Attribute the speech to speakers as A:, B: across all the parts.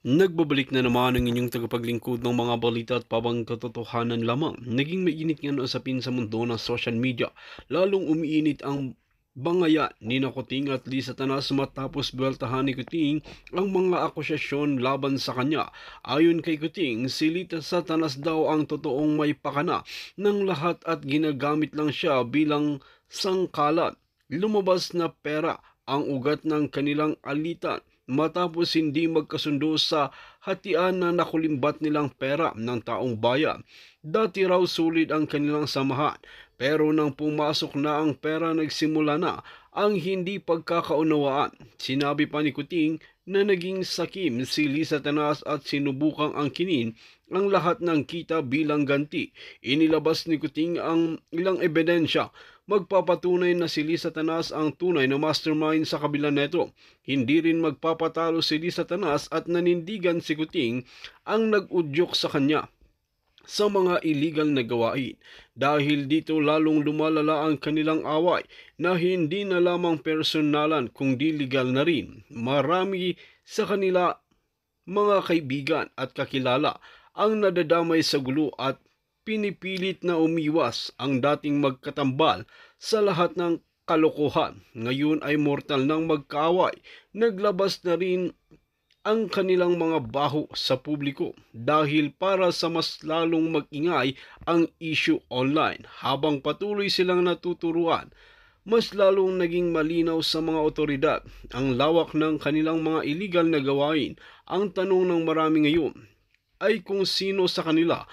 A: Nagbabalik na naman ang inyong tagapaglingkod ng mga balita at pabang katotohanan lamang. Naging mainit nga ang usapin sa mundo ng social media. Lalong umiinit ang bangayan ni Kuting at Lisa Tanas matapos buweltahan ni Kuting ang mga akusasyon laban sa kanya. Ayon kay Kuting, si Lisa Tanas daw ang totoong may pakana ng lahat at ginagamit lang siya bilang sangkalan. Lumabas na pera ang ugat ng kanilang alitan matapos hindi magkasundo sa hatian na nakulimbat nilang pera ng taong bayan. Dati raw sulit ang kanilang samahan, pero nang pumasok na ang pera nagsimula na ang hindi pagkakaunawaan. Sinabi pa ni Kuting na naging sakim si Lisa Tanas at sinubukang angkinin ang lahat ng kita bilang ganti. Inilabas ni Kuting ang ilang ebidensya magpapatunay na si Lisa Tanas ang tunay na mastermind sa kabila neto. Hindi rin magpapatalo si Lisa Tanas at nanindigan si Kuting ang nag-udyok sa kanya sa mga illegal na gawain. Dahil dito lalong lumalala ang kanilang away na hindi na lamang personalan kundi legal na rin. Marami sa kanila mga kaibigan at kakilala ang nadadamay sa gulo at pinipilit na umiwas ang dating magkatambal sa lahat ng kalokohan. Ngayon ay mortal nang magkaaway. Naglabas na rin ang kanilang mga baho sa publiko dahil para sa mas lalong mag-ingay ang issue online. Habang patuloy silang natuturuan, mas lalong naging malinaw sa mga otoridad ang lawak ng kanilang mga illegal na gawain. Ang tanong ng marami ngayon ay kung sino sa kanila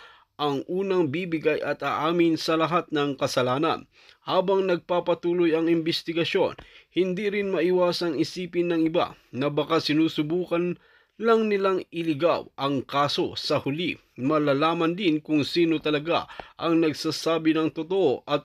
A: ang unang bibigay at aamin sa lahat ng kasalanan. Habang nagpapatuloy ang investigasyon, hindi rin maiwasang isipin ng iba na baka sinusubukan lang nilang iligaw ang kaso. Sa huli, malalaman din kung sino talaga ang nagsasabi ng totoo at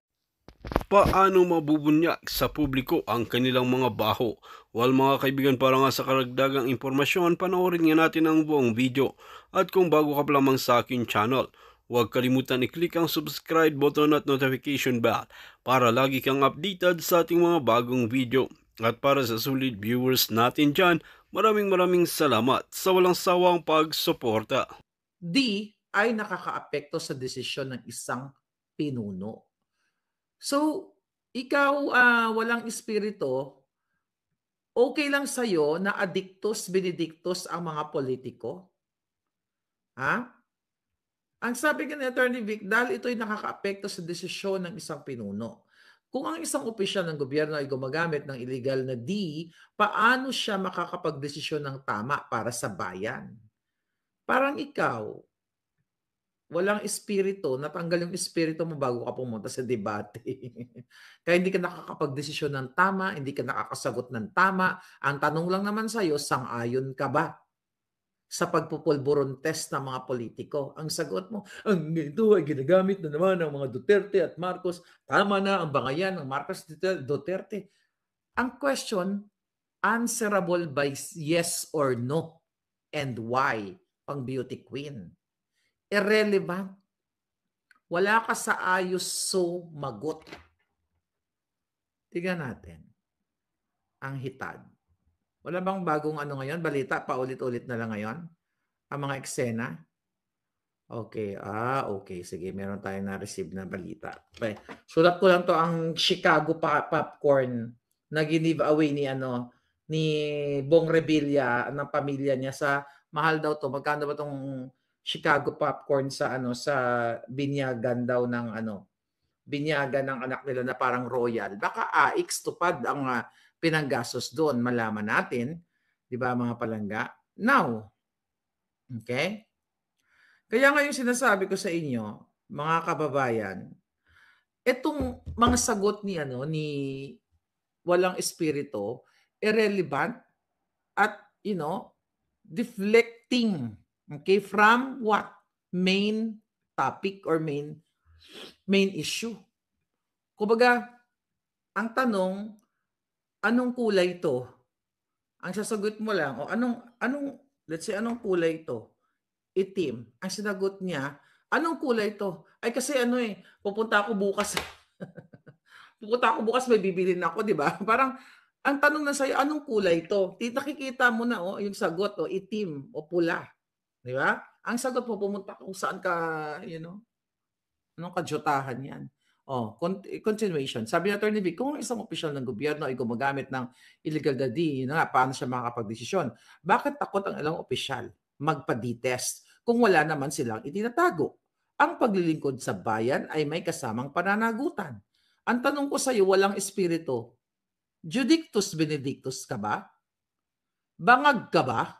A: paano mabubunyag sa publiko ang kanilang mga baho. Well mga kaibigan, para nga sa karagdagang impormasyon, panoorin nga natin ang buong video. At kung bago ka pa lamang sa akin channel, huwag kalimutan i-click ang subscribe button at notification bell para lagi kang updated sa ating mga bagong video. At para sa sulit viewers natin dyan, maraming salamat sa walang sawang pagsuporta.
B: D ay nakakaapekto sa desisyon ng isang pinuno. So, ikaw walang espiritu, okay lang sa'yo na adictus benedictus ang mga politiko? Ha? Ang sabi nga ni Attorney Vic, dahil ito'y nakakaapekto sa desisyon ng isang pinuno. Kung ang isang opisyal ng gobyerno ay gumagamit ng illegal na D, paano siya makakapagdesisyon ng tama para sa bayan? Parang ikaw, walang espiritu, natanggal yung espiritu mo bago ka pumunta sa debate. Kaya hindi ka nakakapagdesisyon ng tama, hindi ka nakakasagot ng tama. Ang tanong lang naman sa'yo, sang-ayon ka ba sa pagpupulburon test ng mga politiko? Ang sagot mo, ang ito ay ginagamit na naman ng mga Duterte at Marcos. Tama na ang bangayan ng Marcos Duterte. Ang question, answerable by yes or no and why, pang beauty queen. Irrelevant. Wala ka sa ayos sumagot. Tingnan natin ang hitad. Wala bang bagong ano ngayon? Balita, paulit-ulit na lang ngayon? Ang mga eksena? Okay. Okay. Sige, meron tayong na-receive na balita. Okay. Sulat ko lang to ang Chicago popcorn na give away ni Bong Revilla ng pamilya niya sa mahal daw to. Magkano ba tong Chicago popcorn sa sa binyagan daw ng binyagan ng anak nila na parang royal. Baka AX tupad ang pinanggastos doon, malaman natin, 'di ba mga palangga? Now, okay? Kaya ngayon sinasabi ko sa inyo, mga kababayan, etong mga sagot ni ni walang espiritu, irrelevant at deflecting, okay, from what? Main topic or main issue. Kumbaga, ang tanong, anong kulay ito? Ang sasagot mo lang, let's say, anong kulay ito? Itim. Ang sinagot niya, anong kulay ito? Ay kasi pupunta ako bukas. Pupunta ako bukas, may bibilin ako, di ba? Parang Ang tanong na sa'yo, anong kulay 'to? Nakikita mo na, yung sagot, itim o pula, 'di ba? Ang sagot mo pumunta kung saan ka, you know, anong kadyutahan 'yan. Continuation. Sabi ni Attorney Vic, kung ang isang opisyal ng gobyerno ay gumagamit ng illegal na yun na nga, paano siya makakapagdesisyon? Bakit takot ang ilang opisyal magpa-D-test kung wala naman silang itinatago? Ang paglilingkod sa bayan ay may kasamang pananagutan. Ang tanong ko sa'yo, walang espiritu, Judictus Benedictus ka ba? Bangag ka ba?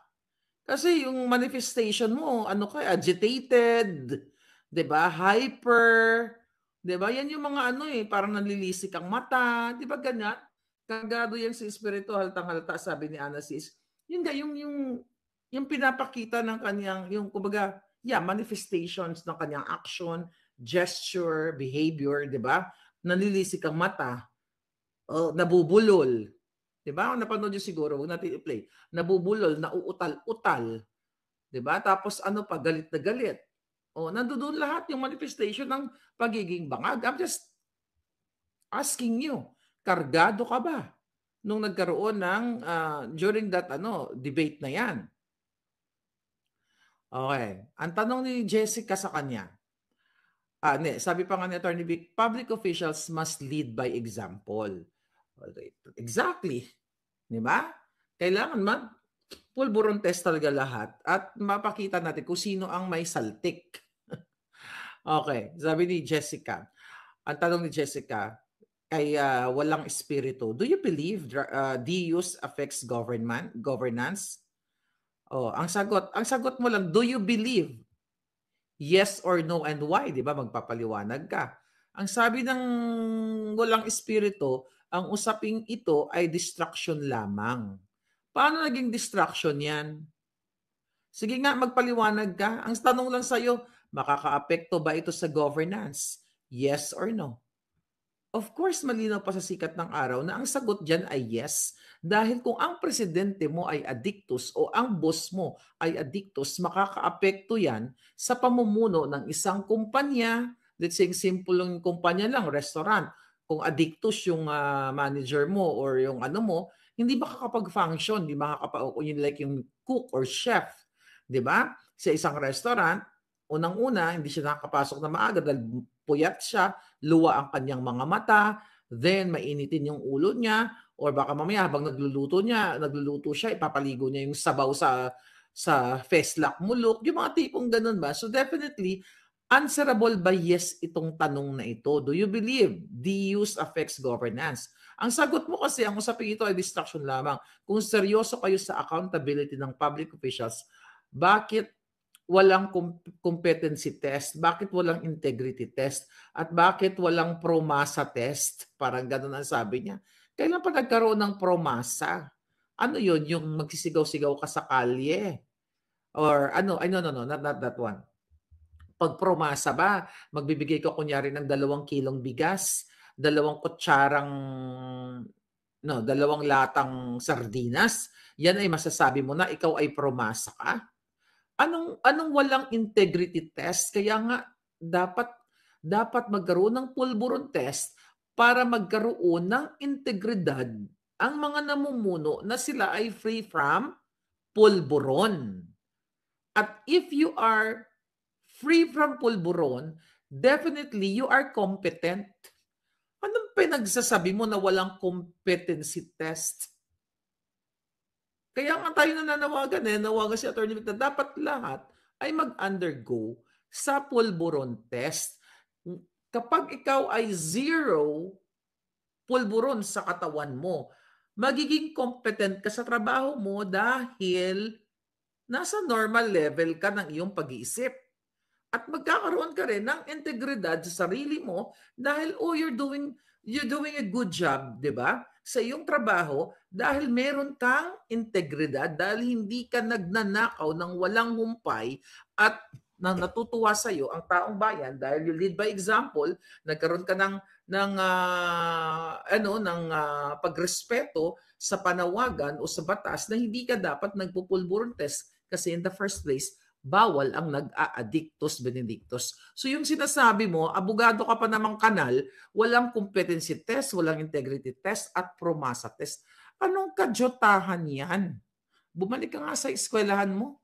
B: Kasi yung manifestation mo, ano ka, agitated, 'di ba? Hyper, 'di ba? Yan yung mga ano parang nanlilisik ang mata, 'di ba ganyan? Kargado yan sa espiritu, haltang-halata, sabi ni Anasis. Yun nga, yung pinapakita ng kanyang, yung kumbaga, manifestations ng kanyang action, gesture, behavior, 'di ba? Nanlilisik ang mata, nabubulol. 'Di ba? Napanood niyo siguro, huwag natin i-play. Nabubulol, nauutal-utal, 'di ba? Tapos ano pa, galit na galit. Nandoon lahat yung manifestation ng pagiging bangag. I'm just asking you, kargado ka ba nung nagkaroon ng during that debate na 'yan? Okay. Ang tanong ni Jessica sa kanya, sabi pa nga ni Attorney Vic, public officials must lead by example. Exactly. 'Di ba? Kailangan pulburon test talaga lahat at mapakita natin kung sino ang may saltik. Okay, sabi ni Jessica. Ang tanong ni Jessica ay walang espiritu. Do you believe DUs affects governance? Ang sagot mo lang, do you believe? Yes or no and why, 'di ba? Magpapaliwanag ka. Ang sabi ng walang espiritu, ang usaping ito ay distraction lamang. Paano naging distraction 'yan? Sige nga, magpaliwanag ka. Ang tanong lang sa'yo, makakaapekto ba ito sa governance? Yes or no? Of course, malinaw pa sa sikat ng araw na ang sagot dyan ay yes. Dahil kung ang presidente mo ay addictus o ang boss mo ay addictus, makakaapekto yan sa pamumuno ng isang kumpanya. Let's say, simple yung kumpanya lang, restaurant. Kung addictus yung manager mo or yung ano mo, hindi makakapag-function, hindi yun like yung cook or chef. 'Di ba? Sa isang restaurant, unang-una, hindi siya nakakapasok na maaga dahil puyat siya, luwa ang kanyang mga mata, then mainitin yung ulo niya, or baka mamaya habang nagluluto siya, ipapaligo niya yung sabaw sa Feslak Mulok, yung mga tipong ganun ba? So definitely, answerable ba yes itong tanong na ito? Do you believe DUs affects governance? Ang sagot mo kasi, ang usapin ito ay distraction lamang. Kung seryoso kayo sa accountability ng public officials, bakit walang competency test? Bakit walang integrity test? At bakit walang PROMASA test? Parang gano'n ang sabi niya. Kailan pa nagkaroon ng PROMASA? Ano yun? Yung magsisigaw-sigaw ka sa kalye? Or ano? Ay, no, not that one. Pag PROMASA ba, magbibigay ka kunyari ng 2 kilong bigas, 2 kutsarang, 2 latang sardinas, yan ay masasabi mo na ikaw ay PROMASA ka? Anong walang integrity test? Kaya nga dapat magkaroon ng pulburon test para magkaroon ng integridad ang mga namumuno na sila ay free from pulburon. At if you are free from pulburon, definitely you are competent. Anong pinagsasabi mo na walang competency test? Kaya nga tayo nawagan si Atty. Vic na dapat lahat ay mag-undergo sa pulburon test. Kapag ikaw ay 0 pulburon sa katawan mo, magiging competent ka sa trabaho mo dahil nasa normal level ka ng iyong pag-iisip. At magkakaroon ka rin ng integridad sa sarili mo dahil you're doing a good job, 'di ba? Sa iyong trabaho dahil meron kang integridad, dahil hindi ka nagnanakaw ng walang humpay at natutuwa sa iyo ang taong bayan dahil you lead by example, nagkaroon ka ng pagrespeto sa panawagan o sa batas na hindi ka dapat nagpupulburon test kasi in the first place bawal ang nag-a-addictus benedictus. So yung sinasabi mo, abogado ka pa namang kanal, walang competency test, walang integrity test, at PROMASA test. Anong kadyotahan yan? Bumalik ka nga sa eskwelahan mo.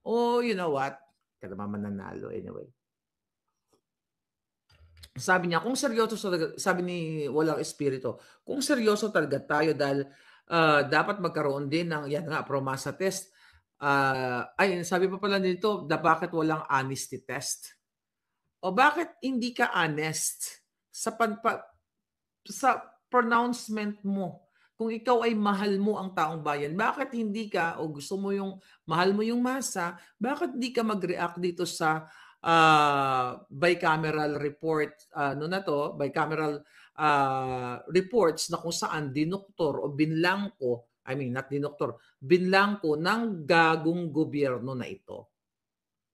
B: Oh, you know what? Ka naman mananalo anyway. Sabi niya, kung seryoso talaga, sabi ni Walang Espiritu, kung seryoso talaga tayo dahil dapat magkaroon din ng, yan nga, PROMASA test. Ay, sabi pa pala nito, bakit walang honesty test? O bakit hindi ka honest sa sa pronouncement mo? Kung ikaw ay mahal mo ang taong bayan, bakit hindi ka o gusto mo yung mahal mo yung masa, bakit hindi ka mag-react dito sa bicameral report, ano na to, bicameral reports na kung saan dinoktor o binlangko, I mean not dinoktor, binlangko ng gagong gobyerno na ito.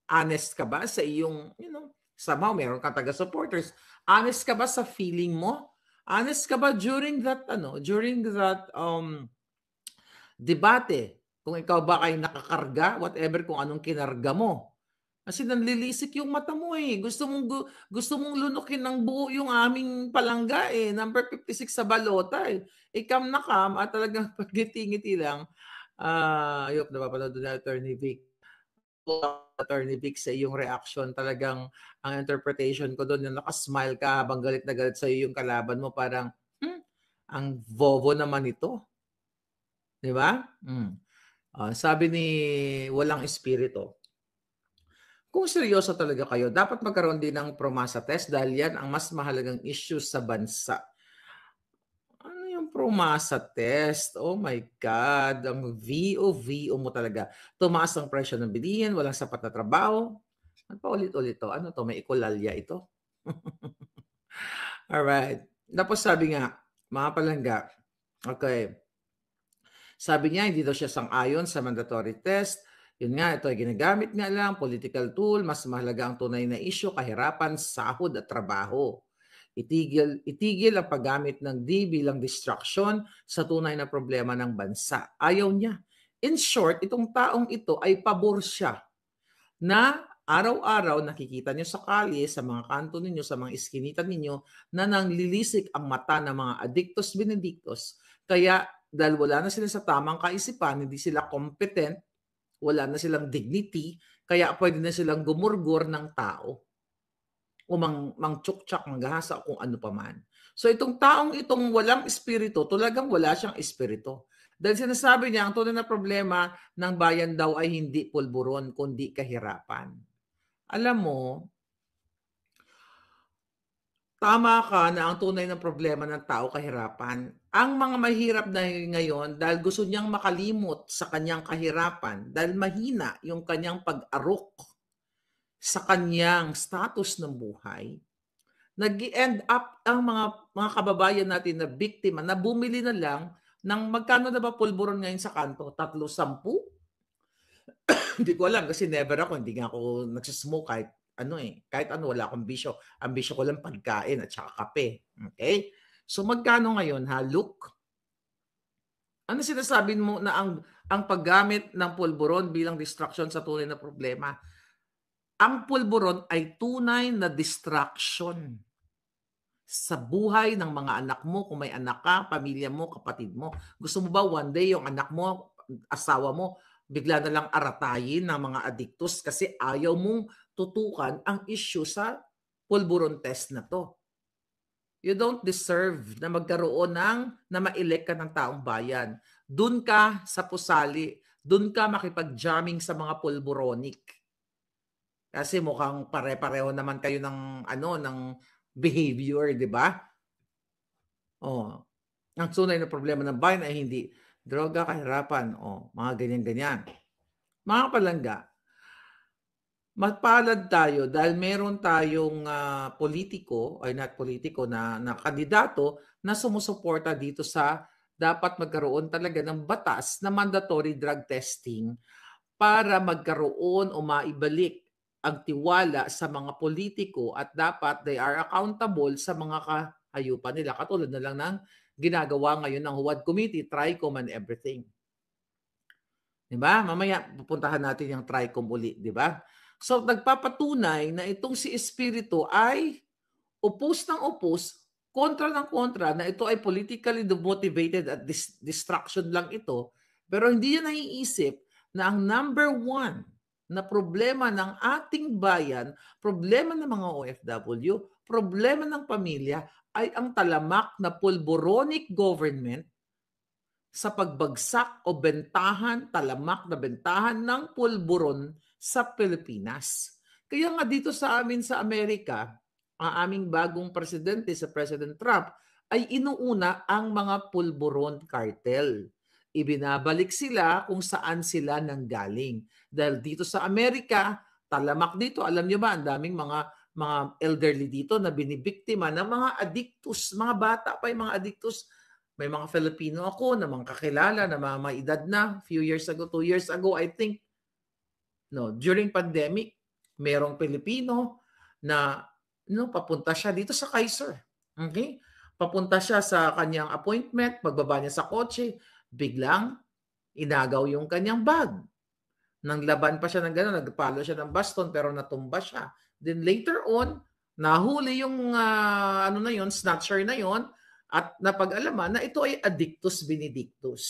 B: Honest ka ba sa iyong, somehow meron kang taga-supporters. Honest ka ba sa feeling mo? Honest ka ba during that debate? Kung ikaw ba ay nakakarga, whatever kung anong kinarga mo. Kasi nanlilisik yung mata mo eh. Gusto mong lunukin ng buo yung aming palangga eh. Number 56 sa balota eh. Ikam na kam at talagang pagngiti-ngiti lang. Ayop, napapanood na Attorney Vic. Attorney Vic, sa iyong reaction, talagang ang interpretation ko doon, yung nakasmile ka habang galit na galit sa iyo yung kalaban mo, parang, ang bobo naman ito. Di ba? Sabi ni Walang Espiritu, kung seryoso talaga kayo, dapat magkaroon din ng PROMASA test dahil yan ang mas mahalagang issue sa bansa. Ano yung PROMASA test? Oh my God, ang VO mo talaga. Tumaas ang presyo ng bilihin, walang sapat na trabaho. Ano pa ulit-ulit to? Ano to? May ikulalya ito? Alright. Tapos sabi nga, mga palangga, okay. Sabi niya, hindi daw siya sang-ayon sa mandatory test. Yun nga, ito ay ginagamit nga lang, political tool, mas mahalaga ang tunay na issue, kahirapan, sahod at trabaho. Itigil ang paggamit ng D bilang distraction sa tunay na problema ng bansa. Ayaw niya. In short, itong taong ito ay pabor siya na araw-araw nakikita niyo sa kalye, sa mga kanto ninyo, sa mga iskinita ninyo, na nanglilisik ang mata ng mga addictos benedictos. Kaya dahil wala na sila sa tamang kaisipan, hindi sila competent, wala na silang dignity, kaya pwede na silang gumurgor ng tao o mangtsuktsak, manggahasa, kung ano pa man. So itong taong itong walang espiritu, talagang wala siyang espiritu. Dahil sinasabi niya, ang tunay na problema ng bayan daw ay hindi pulburon, kundi kahirapan. Alam mo, tama ka na ang tunay na problema ng tao kahirapan. Ang mga mahirap na ngayon dahil gusto niyang makalimot sa kanyang kahirapan, dahil mahina yung kanyang pag-arok sa kanyang status ng buhay, nag-end up ang mga kababayan natin na biktima na bumili na lang ng magkano na ba pulburon ngayon sa kanto? 3-10? Hindi ko alam kasi never ako, hindi nga ako nagsismoke kahit ano, wala akong bisyo. Ang bisyo ko lang pagkain at saka kape. Okay? So magkano ngayon ha, Luke? Ano sinasabi mo na ang paggamit ng pulburon bilang distraction sa tunay na problema? Ang pulburon ay tunay na distraction sa buhay ng mga anak mo, kung may anak ka, pamilya mo, kapatid mo. Gusto mo ba one day yung anak mo, asawa mo, bigla na lang aratayin ng mga addictos kasi ayaw mong tutukan ang issue sa pulburon test na to. You don't deserve na magkaroon na ma-elect ka ng taong bayan. Doon ka sa pusali, doon ka makipag-jamming sa mga pulburonic. Kasi mukhang pare-pareho naman kayo ng behavior, di ba? Ang tunay na problema ng bayan ay hindi droga, kahirapan, mga ganyan-ganyan. Mga palangga, mapalad tayo dahil meron tayong politiko, or not politiko, na kandidato na sumusuporta dito sa dapat magkaroon talaga ng batas na mandatory drug testing para magkaroon o maibalik ang tiwala sa mga politiko at dapat they are accountable sa mga kahayupan nila. Katulad na lang ng ginagawa ngayon ng HUAD Committee, TRICOM and everything. Diba? Mamaya pupuntahan natin yung TRICOM uli, diba? So nagpapatunay na itong si Espiritu ay upos ng upos kontra ng kontra na ito ay politically motivated at distraction lang ito, pero hindi niya naiisip na ang number one na problema ng ating bayan, problema ng mga OFW, problema ng pamilya ay ang talamak na pulboronic government sa pagbagsak o bentahan, talamak na bentahan ng pulburon sa Pilipinas. Kaya nga dito sa amin sa Amerika, ang aming bagong presidente, sa President Trump, ay inuuna ang mga pulburon cartel. Ibinabalik sila kung saan sila nanggaling. Dahil dito sa Amerika, talamak dito, alam niyo ba, ang daming mga elderly dito na binibiktima ng mga addictus, mga bata pa yung mga addictus. May mga Filipino ako na mga kakilala na mga may edad na, few years ago, 2 years ago, I think, no, during pandemic, merong Pilipino na papunta siya dito sa Kaiser. Okay? Papunta siya sa kanyang appointment, pagbaba niya sa kotse, biglang inagaw yung kanyang bag. Nang laban pa siya ng gano'n, nagpalo siya ng baston pero natumba siya. Then later on, nahuli yung snatcher na yon at napag-alaman na ito ay addictus benedictus.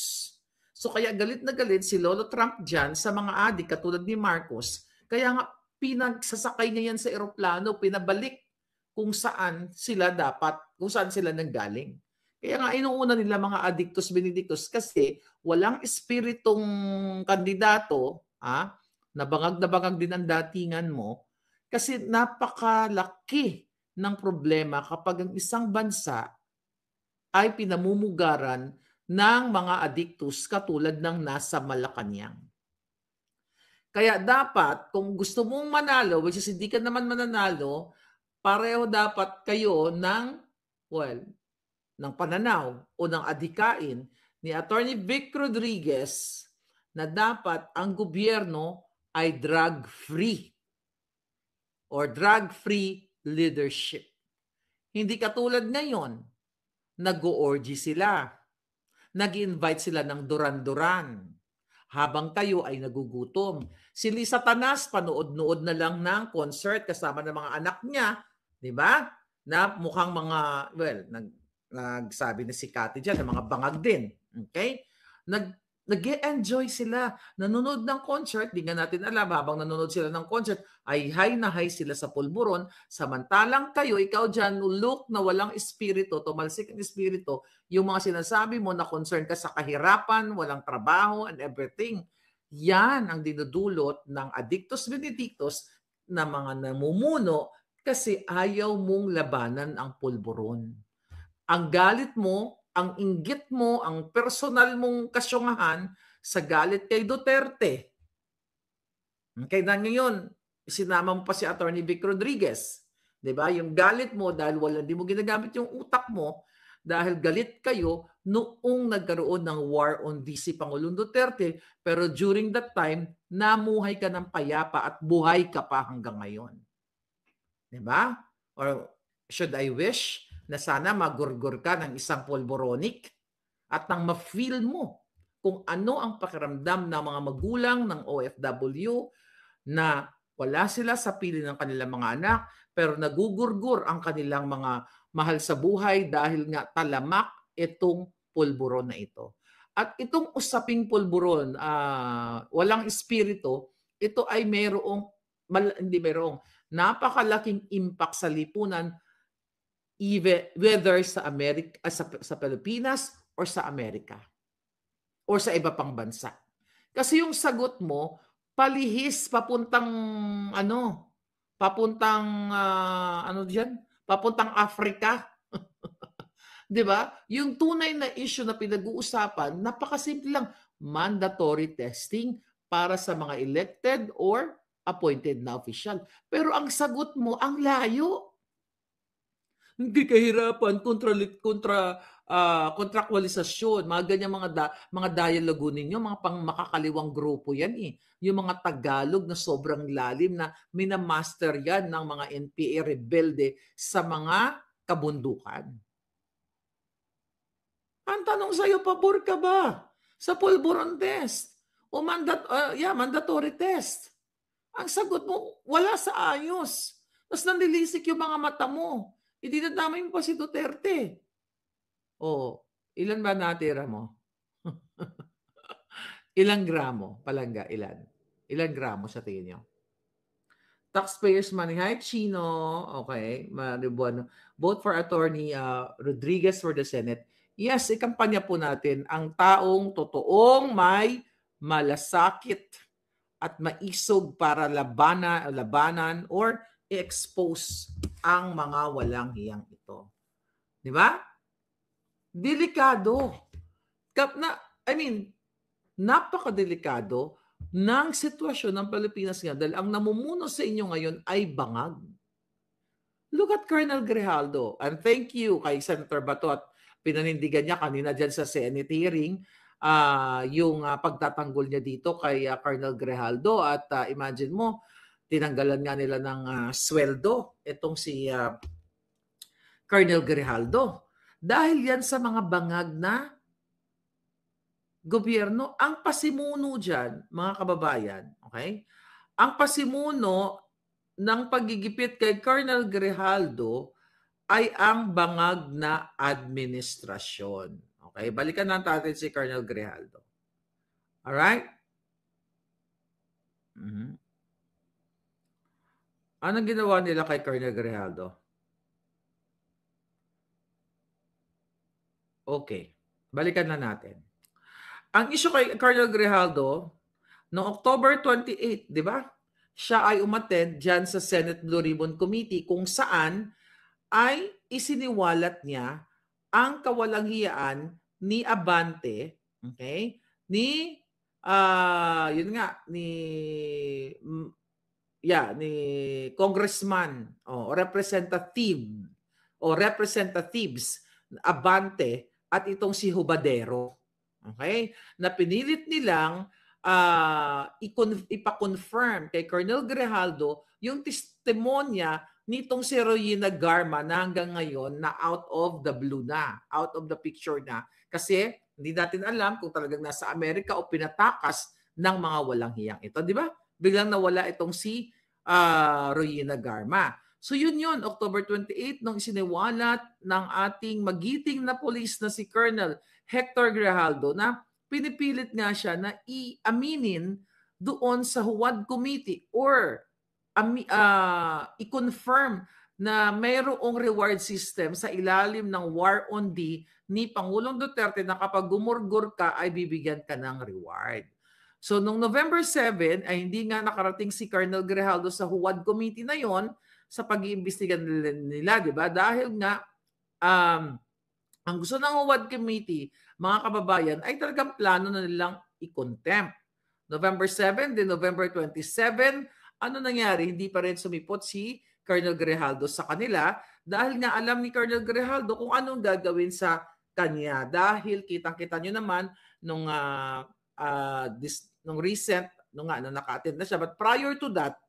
B: So kaya galit na galit si Lolo Trump dyan sa mga adik katulad ni Marcos. Kaya nga pinagsasakay niya yan sa eroplano, pinabalik kung saan sila nanggaling. Kaya nga inuuna nila mga addictus benedictus kasi walang espiritong kandidato, nabangag na bangag din ang datingan mo kasi napakalaki ng problema kapag ang isang bansa ay pinamumugaran ng mga addictus katulad ng nasa Malacanang. Kaya dapat, kung gusto mong manalo, which is hindi ka naman mananalo, pareho dapat kayo ng pananaw o ng adhikain ni Attorney Vic Rodriguez na dapat ang gobyerno ay drug-free or drug-free leadership. Hindi katulad ngayon, nag-o-orgy sila. Nag-invite sila ng duran-duran habang kayo ay nagugutom. Si Lisa Tanas, panood-nood na lang ng concert kasama ng mga anak niya, di ba? Na mukhang mga, nagsabi na si Cathy dyan, na mga bangag din. Okay? Nag-e-enjoy sila. Nanonood ng concert, di nga natin alam, habang nanonood sila ng concert, ay high na high sila sa pulburon. Samantalang kayo, ikaw dyan, look na walang espiritu, tumalsik ang espiritu, yung mga sinasabi mo na concern ka sa kahirapan, walang trabaho, and everything. Yan ang dinudulot ng addictus benedictus na mga namumuno kasi ayaw mong labanan ang pulburon. Ang galit mo, ang inggit mo, ang personal mong kasyungahan sa galit kay Duterte. Okay na ngayon, sinama mo pa si Attorney Vic Rodriguez. 'Di ba? Yung galit mo dahil di mo ginagamit yung utak mo dahil galit kayo noong nagkaroon ng war on DC Pangulong Duterte, pero during that time, namuhay ka ng payapa at buhay ka pa hanggang ngayon. 'Di ba? Or should I wish na sana magurgur ka ng isang pulboronic at nang ma-feel mo kung ano ang pakiramdam ng mga magulang ng OFW na wala sila sa piling ng kanilang mga anak pero nagugurgur ang kanilang mga mahal sa buhay dahil nga talamak itong pulburon na ito. At itong usaping pulburon, walang espiritu, ito ay napakalaking impact sa lipunan whether sa Amerika, sa Pilipinas or sa Amerika or sa iba pang bansa. Kasi yung sagot mo palihis papuntang papuntang Africa. 'Di ba? Yung tunay na issue na pinag-uusapan, napakasimple lang, mandatory testing para sa mga elected or appointed na official. Pero ang sagot mo ang layo. Hindi kahirapan, kontraktualisasyon, mga ganyan mga dialogo ninyo, mga makakaliwang grupo yan eh. Yung mga Tagalog na sobrang lalim na minamaster yan ng mga NPA rebelde sa mga kabundukan. Ang tanong sa'yo, pabor ka ba sa pulburon test? O mandatory test? Ang sagot mo, wala sa ayos. Tapos nanlilisik yung mga mata mo. idinadamay mo pa si Duterte. Oh, ilan ba natira mo? Ilang gramo? Palangga, ilan? Ilang gramo sa tingin niyo? Taxpayers' money. Hi, Chino. Okay. Maribuano. Vote for Attorney Rodriguez for the Senate. Yes, ikampanya po natin ang taong totoong may malasakit at maisog para labanan or i-expose ang mga walang hiyang ito. Di ba? Delikado. Napakadelikado ng sitwasyon ng Pilipinas nga dahil ang namumuno sa inyo ngayon ay bangag. Look at Colonel Grijaldo. And thank you kay Senator Bato at pinanindigan niya kanina dyan sa Senate hearing yung pagtatanggol niya dito kay Colonel Grijaldo. At imagine mo, tinanggalan nga nila ng sweldo itong si Colonel Grijaldo. Dahil yan sa mga bangag na gobyerno, ang pasimuno dyan, mga kababayan, okay? Ang pasimuno ng pagigipit kay Colonel Grijaldo ay ang bangag na administrasyon. Okay? Balikan natin si Colonel Grijaldo. Alright? Anong ginawa nila kay Colonel Grijaldo? Okay. Balikan na natin. Ang issue kay Colonel Grijaldo, noong October 28, di ba? Siya ay umattend dyan sa Senate Blue Ribbon Committee kung saan ay isiniwalat niya ang kawalanghiyaan ni Abante, okay? Ni Congressman o representatives Abante at itong si Hubadero. Okay? Na pinilit nilang ipa-confirm kay Colonel Grijaldo yung testimonya nitong si Royina Garma na hanggang ngayon na out of the blue na, out of the picture na. Kasi hindi natin alam kung talagang nasa Amerika o pinatakas ng mga walang hiyang ito. Di ba? Biglang nawala itong si Royina Garma. So yun, October 28, nung isiniwalat ng ating magiting na police na si Colonel Hector Grijaldo na pinipilit nga siya na i-aminin doon sa Huwad Committee or i-confirm na mayroong reward system sa ilalim ng War on D ni Pangulong Duterte na kapag gumurgur ka ay bibigyan ka ng reward. So noong November 7 ay hindi nga nakarating si Colonel Grijaldo sa Huwad Committee na yon sa pag-iimbestiga nila, di ba? Dahil nga ang gusto ng Huwad Committee, mga kababayan, ay talagang plano na nilang i-contempt. November 7, then November 27, ano nangyari? Hindi pa rin sumipot si Colonel Grijaldo sa kanila dahil nga alam ni Colonel Grijaldo kung anong gagawin sa kanya. Dahil kitang-kita nyo naman nung recent, nung naka-attend na siya. But prior to that,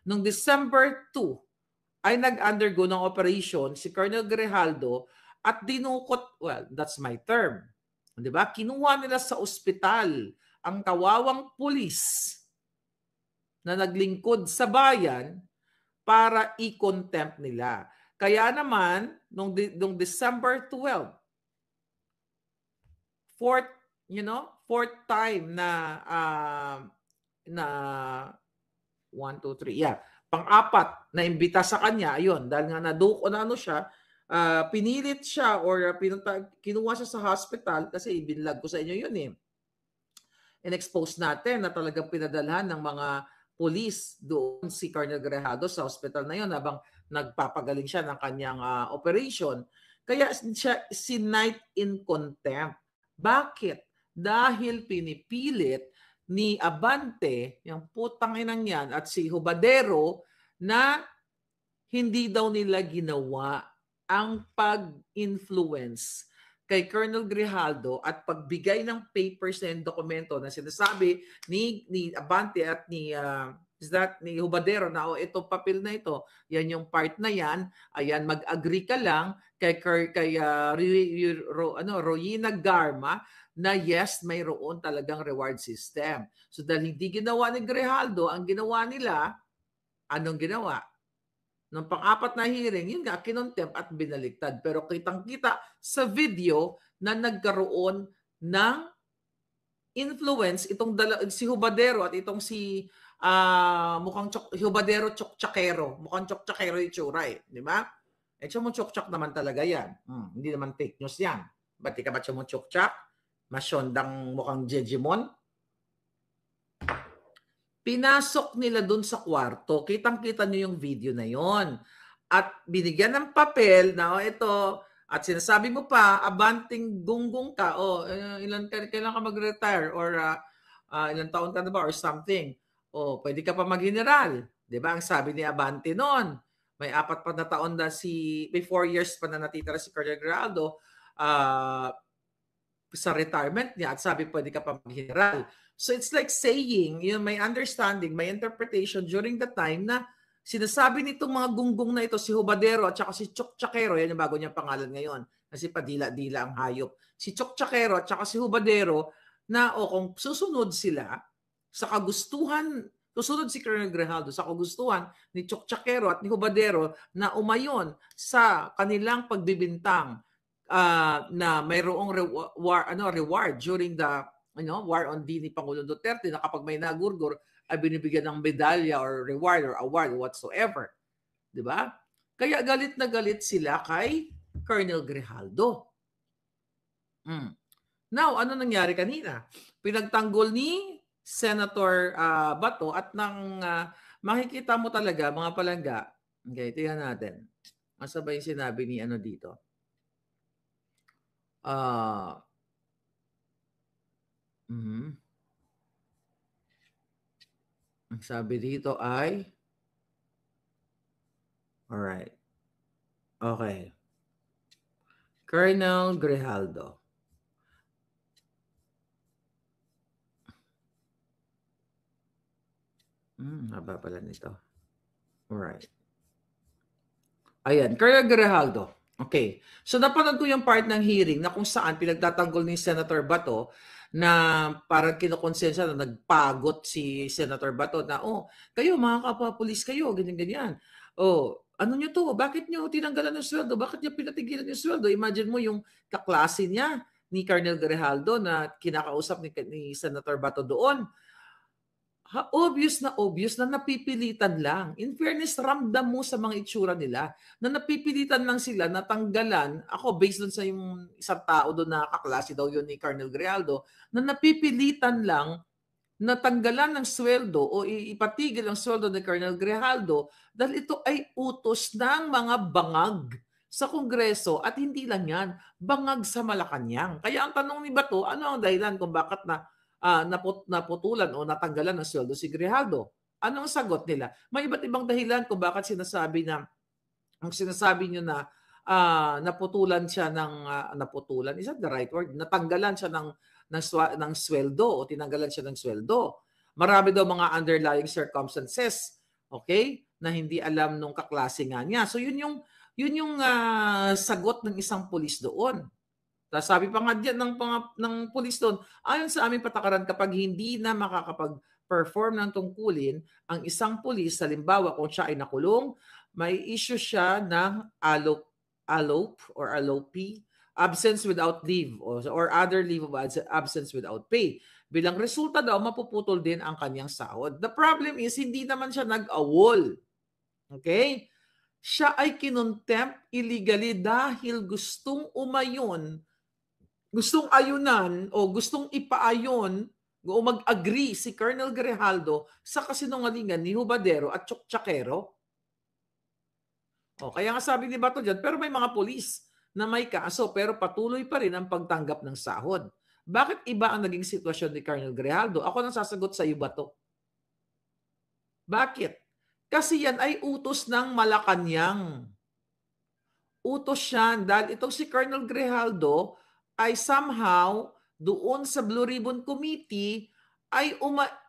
B: nung December 2, ay nag-undergo ng operation si Colonel Grijaldo at dinukot, well, that's my term. Di ba? Kinuha nila sa ospital ang kawawang pulis na naglingkod sa bayan para i-contempt nila. Kaya naman, nung December 12, fourth time na 1, 2, 3, pang-apat na imbita sa kanya, ayun, dahil nga naduko na siya, pinilit siya or kinuha siya sa hospital kasi ibinlag ko sa inyo yun eh. In-expose natin na talagang pinadalhan ng mga police doon si Colonel Grijaldo sa hospital na yun habang nagpapagaling siya ng kanyang operation. Kaya siya sinight in contempt. Bakit? Dahil pinipilit ni Abante, yung putang inang yan, at si Hubadero na hindi daw nila ginawa ang pag-influence kay Colonel Grijaldo at pagbigay ng papers and dokumento na sinasabi ni Abante at ni Hubadero na ito papel na ito, yan yung part na yan, ayan mag-agree ka lang kay Royina Garma na yes, mayroon talagang reward system. So dahil hindi ginawa ni Grijaldo, ang ginawa nila, anong ginawa? Nung pang-apat na hearing, yun nga, kinontempt at binaliktad. Pero kitang-kita sa video na nagkaroon ng influence itong si Hubadero at itong si mukhang Hubadero Chokchakero. Mukhang Chokchakero yung tsura eh. Di ba? Eh, Chokchak naman talaga yan. Hindi naman fake news yan. Ba't di ka ba Chokchak? Masyondang mukhang Jejimon. Pinasok nila dun sa kwarto. Kitang-kita nyo yung video na yon. At binigyan ng papel na ito, at sinasabi mo pa, abanting gunggong ka, kailan ka mag-retire or ilang taon ka na ba or something. Pwede ka pa mag-general. Di ba? Ang sabi ni Abante noon, may 4 pa na taon na may 4 years pa na natitira si Colonel Geraldo sa retirement niya at sabi pwede ka pa mag-general. So it's like saying, may understanding, may interpretation during the time na sinasabi nitong mga gunggong na ito, si Hubadero at saka si Chokchakero, yan yung bago niyang pangalan ngayon, kasi padila-dila ang hayop. Si Chokchakero at saka si Hubadero na kung susunod sila sa kagustuhan, susunod si Colonel Grijaldo sa kagustuhan ni Chokchakero at ni Hubadero na umayon sa kanilang pagbibintang na mayroong reward during the war on D ni Pangulong Duterte na kapag may nagurgur ay binibigyan ng medalya or reward or award or whatsoever. Di ba? Kaya galit na galit sila kay Colonel Grijaldo. Now, ano nangyari kanina? Pinagtanggol ni Senator Bato at nang makikita mo talaga, mga palangga, okay, tingnan natin. Asa ba yung sinabi ni dito? Ang sabi dito ay alright. Okay. Colonel Grijaldo. Haba pala nito. Alright. Ayan, Colonel Grijaldo. Okay. So napanood ko yung part ng hearing na kung saan pinagtatanggol ni Senator Bato na parang kinukonsensya na nagpagot si Senator Bato na, kayo mga kapwa-pulis kayo, ganyan-ganyan. Ano nyo to? Bakit nyo tinanggalan ng sweldo? Bakit nyo pinatigilan yung sweldo? Imagine mo yung kaklase niya ni Colonel Grijaldo na kinakausap ni Senator Bato doon. Obvious na napipilitan lang. In fairness, ramdam mo sa mga itsura nila na napipilitan lang sila na tanggalan. Ako, based doon sa yung isang tao doon na kaklase daw yun ni Colonel Grijaldo, na napipilitan lang na tanggalan ng sweldo o ipatigil ang sweldo ni Colonel Grijaldo dahil ito ay utos ng mga bangag sa Kongreso at hindi lang yan, bangag sa Malacanang. Kaya ang tanong ni Bato, ano ang dahilan kung bakit naputulan o natanggalan ng sweldo si Grijaldo? Anong sagot nila? May iba't ibang dahilan kung bakit sinasabi nyo na naputulan siya naputulan, is that the right word? Natanggalan siya ng sweldo o tinanggalan siya ng sweldo. Marami daw mga underlying circumstances, okay, na hindi alam nung kaklase nga niya. So yun yung sagot ng isang pulis doon. Sabi pa nga diyan ng pulis doon, ayon sa aming patakaran, kapag hindi na makakapag-perform ng tungkulin ang isang pulis, halimbawa kung siya ay nakulong, may issue siya ng ALOP, absence without leave or other leave of absence without pay. Bilang resulta daw, mapuputol din ang kanyang sahod. The problem is, hindi naman siya nag-awol. Okay? Siya ay kinontempt illegally dahil gustong ayunan o gustong ipaayon o mag-agree si Colonel Grijaldo sa kasinungalingan ni Hubadero at Chokchakero. Kaya nga sabi ni Bato dyan, pero may mga polis na may kaso pero patuloy pa rin ang pagtanggap ng sahod. Bakit iba ang naging sitwasyon ni Colonel Grijaldo? Ako nang sasagot sa iyo, Bato. Bakit? Kasi yan ay utos ng Malacanang. Utos yan dahil itong si Colonel Grijaldo ay somehow doon sa Blue Ribbon Committee ay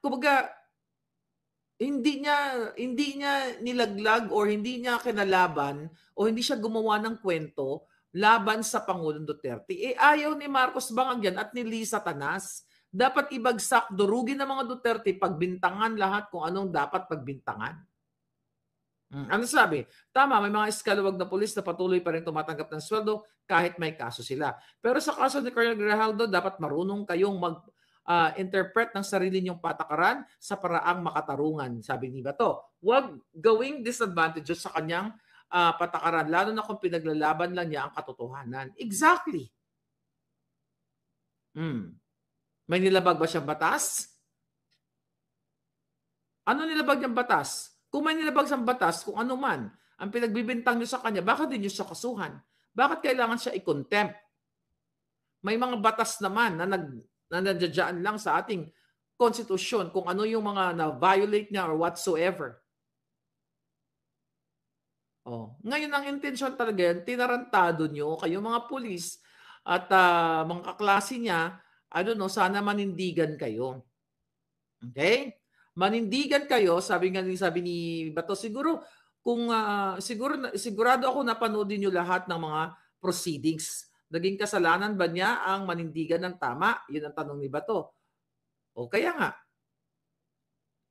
B: kumbaga hindi niya nilaglag or hindi niya kinalaban o hindi siya gumawa ng kwento laban sa Pangulong Duterte. Ayaw ni Marcos Bangag yan at ni Lisa Tanas. Dapat ibagsak, durugin ng mga Duterte, pagbintangan lahat kung anong dapat pagbintangan. Ano sabi? Tama, may mga iskalawag na pulis na patuloy pa rin tumatanggap ng sweldo kahit may kaso sila. Pero sa kaso ni Colonel Grijaldo, dapat marunong kayong interpret ng sarili niyong patakaran sa paraang makatarungan, sabi ni Bato. Huwag gawing disadvantages sa kanyang patakaran, lalo na kung pinaglalaban lang niya ang katotohanan. Exactly. May nilabag ba siyang batas? Ano nilabag niyang batas? Kung may nilabag siyang batas, kung ano man, ang pinagbibintang niyo sa kanya, bakit din niyo siya kasuhan? Bakit kailangan siya i-contempt? May mga batas naman na nandiyan lang sa ating konstitusyon kung ano yung mga na-violate niya or whatsoever. Ngayon ang intensyon talaga yan, tinarantado niyo kayo mga pulis at mga kaklase niya, I don't know, sana manindigan kayo. Okay? Manindigan kayo, sabi ni Bato, siguro kung sigurado ako napanood niyo lahat ng mga proceedings. Naging kasalanan ba niya ang manindigan ng tama? 'Yun ang tanong ni Bato. O kaya nga,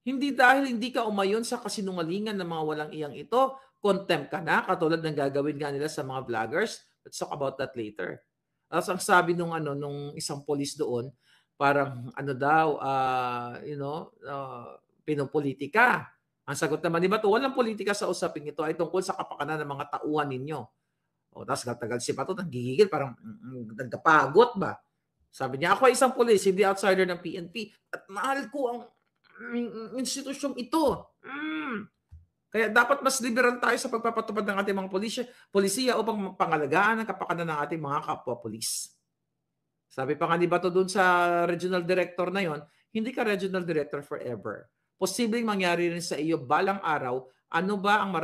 B: hindi dahil hindi ka umayon sa kasinungalingan ng mga walang iyang ito, contempt ka na katulad ng gagawin nga nila sa mga vloggers. Let's talk about that later. Tapos ang sabi nung isang police doon, parang daw, pinopolitika. Ang sagot naman ni Bato, walang politika sa usaping ito ay tungkol sa kapakanan ng mga tauhan ninyo. Tapos tagal si Bato, nanggigigil, parang nagkapagod ba? Sabi niya, ako ay isang police, hindi outsider ng PNP at mahal ko ang institusyong ito. Kaya dapat mas liberal tayo sa pagpapatupad ng ating mga polisiya upang pangalagaan ang kapakanan ng ating mga kapwa-pulis. Sabi pa nga ni Bato dun sa regional director na yon, hindi ka regional director forever. Posibleng mangyari rin sa iyo balang araw, ano ba ang